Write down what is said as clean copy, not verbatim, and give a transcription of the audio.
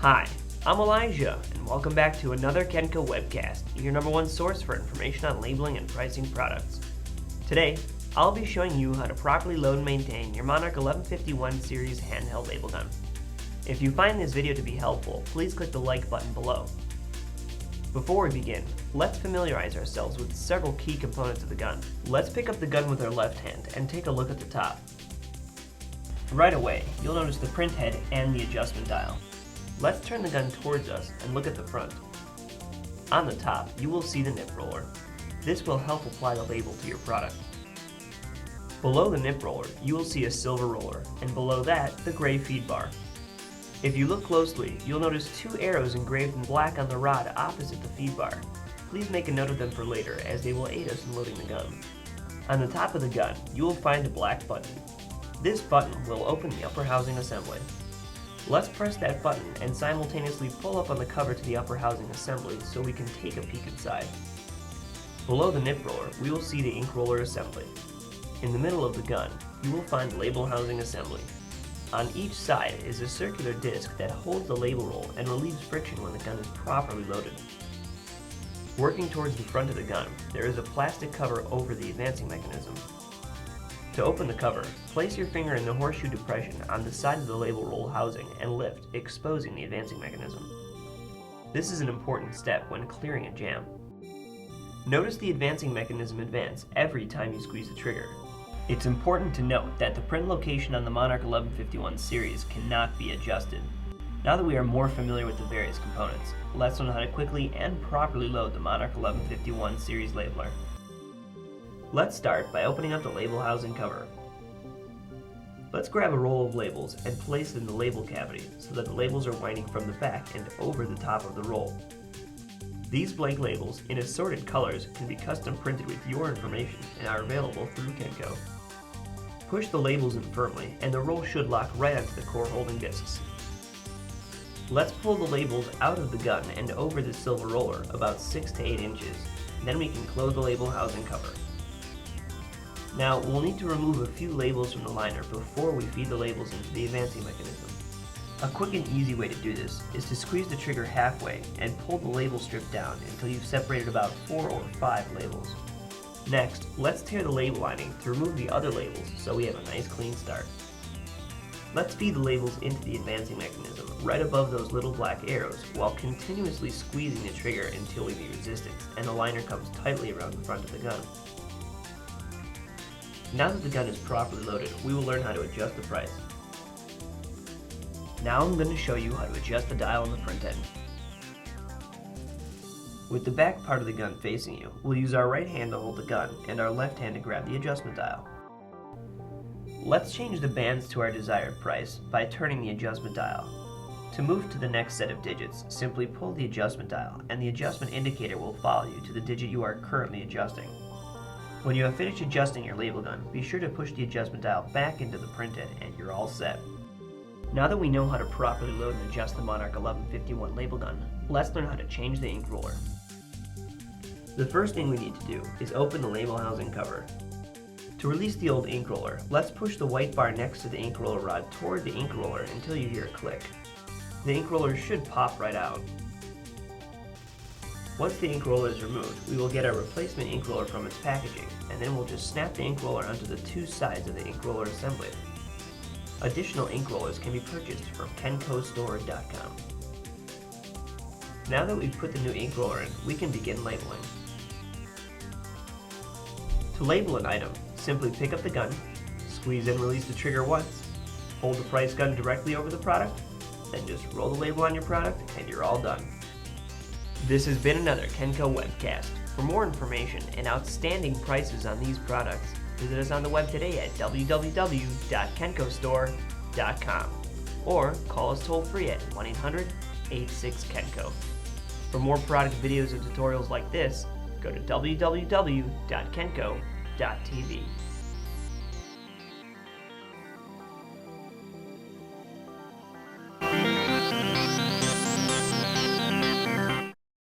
Hi, I'm Elijah, and welcome back to another Kenco webcast, your #1 source for information on labeling and pricing products. Today, I'll be showing you how to properly load and maintain your Monarch 1151 series handheld label gun. If you find this video to be helpful, please click the like button below. Before we begin, let's familiarize ourselves with several key components of the gun. Let's pick up the gun with our left hand and take a look at the top. Right away, you'll notice the print head and the adjustment dial. Let's turn the gun towards us and look at the front. On the top, you will see the nip roller. This will help apply the label to your product. Below the nip roller, you will see a silver roller, and below that, the gray feed bar. If you look closely, you'll notice two arrows engraved in black on the rod opposite the feed bar. Please make a note of them for later, as they will aid us in loading the gun. On the top of the gun, you will find a black button. This button will open the upper housing assembly. Let's press that button and simultaneously pull up on the cover to the upper housing assembly so we can take a peek inside. Below the nip roller, we will see the ink roller assembly. In the middle of the gun, you will find the label housing assembly. On each side is a circular disc that holds the label roll and relieves friction when the gun is properly loaded. Working towards the front of the gun, there is a plastic cover over the advancing mechanism. To open the cover, place your finger in the horseshoe depression on the side of the label roll housing and lift, exposing the advancing mechanism. This is an important step when clearing a jam. Notice the advancing mechanism advance every time you squeeze the trigger. It's important to note that the print location on the Monarch 1151 series cannot be adjusted. Now that we are more familiar with the various components, let's learn how to quickly and properly load the Monarch 1151 series labeler. Let's start by opening up the label housing cover. Let's grab a roll of labels and place it in the label cavity so that the labels are winding from the back and over the top of the roll. These blank labels in assorted colors can be custom printed with your information and are available through Kenco. Push the labels in firmly and the roll should lock right onto the core holding discs. Let's pull the labels out of the gun and over the silver roller about 6 to 8 inches. Then we can close the label housing cover. Now, we'll need to remove a few labels from the liner before we feed the labels into the advancing mechanism. A quick and easy way to do this is to squeeze the trigger halfway and pull the label strip down until you've separated about 4 or 5 labels. Next, let's tear the label lining to remove the other labels so we have a nice clean start. Let's feed the labels into the advancing mechanism right above those little black arrows while continuously squeezing the trigger until we meet resistance and the liner comes tightly around the front of the gun. Now that the gun is properly loaded, we will learn how to adjust the price. Now I'm going to show you how to adjust the dial on the print end. With the back part of the gun facing you, we'll use our right hand to hold the gun and our left hand to grab the adjustment dial. Let's change the bands to our desired price by turning the adjustment dial. To move to the next set of digits, simply pull the adjustment dial and the adjustment indicator will follow you to the digit you are currently adjusting. When you have finished adjusting your label gun, be sure to push the adjustment dial back into the print end and you're all set. Now that we know how to properly load and adjust the Monarch 1151 label gun, let's learn how to change the ink roller. The first thing we need to do is open the label housing cover. To release the old ink roller, let's push the white bar next to the ink roller rod toward the ink roller until you hear a click. The ink roller should pop right out. Once the ink roller is removed, we will get our replacement ink roller from its packaging, and then we'll just snap the ink roller onto the two sides of the ink roller assembly. Additional ink rollers can be purchased from kencostore.com. Now that we've put the new ink roller in, we can begin labeling. To label an item, simply pick up the gun, squeeze and release the trigger once, hold the price gun directly over the product, then just roll the label on your product and you're all done. This has been another Kenco webcast. For more information and outstanding prices on these products, visit us on the web today at www.kencostore.com or call us toll free at 1-800-86-KENCO. For more product videos and tutorials like this, go to www.kenco.tv.